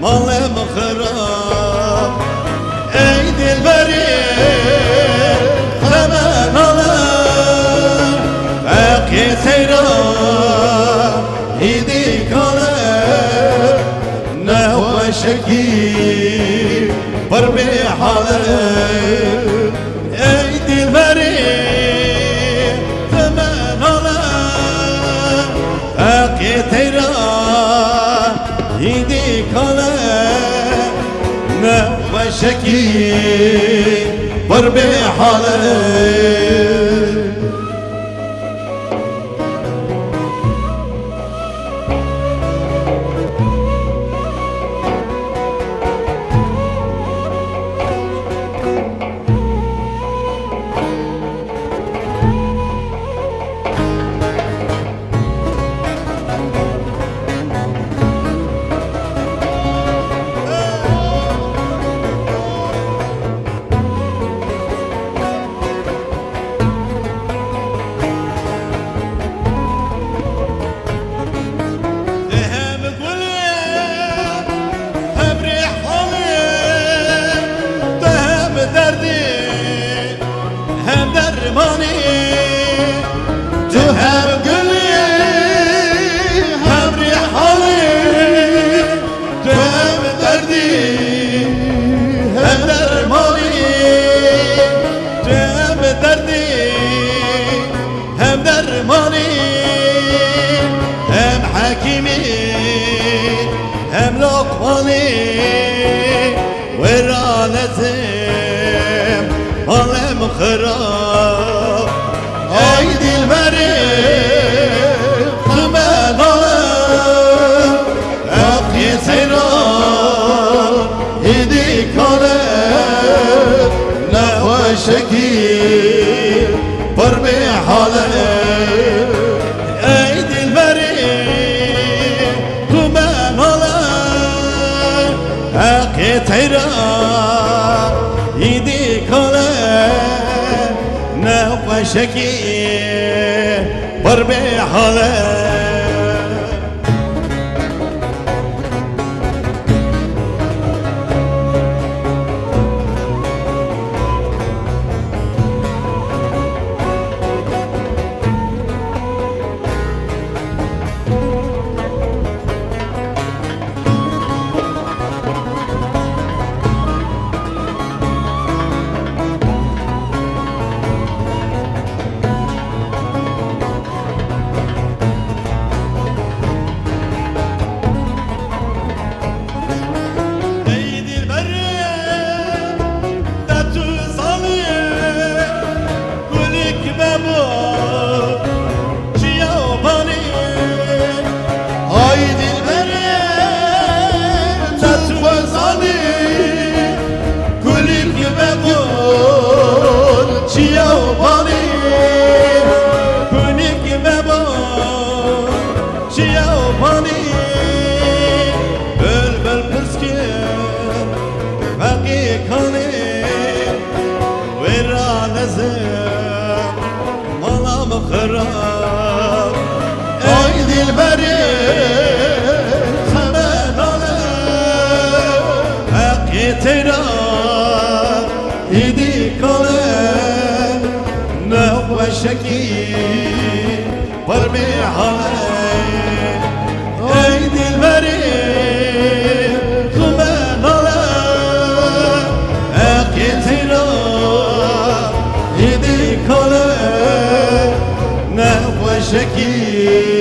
حالم خراب ای دلبری خمن حالم باقی تیرم ایدی کنم نه وشکی بر به حالم ای دلبری خمن حالم باقی تیرم ایدی کنم نه وشکی بر به حالم هم درمانی تو هم گلی هم ریحانی تو هم دردی هم درمانی تو هم دردی هم درمانی هم حکیمی هم لقمانی ورانتم حالم خراب ای دلبری خمن حالم باقی تیرم ایدی کنم نه وشکی بر به حالم ای دلبری خمن حالم باقی تیرم ایدی کنم نه وشکی بر به حالم بلبل پرسکر باقی کنی ورانزم مالام خراب ای دلبری خمن حالم باقی تیرم ایدی کنم نه وشکی بر به حالم ای دلبری خمن حالم باقی تیرم ایدی کنم نه وشکی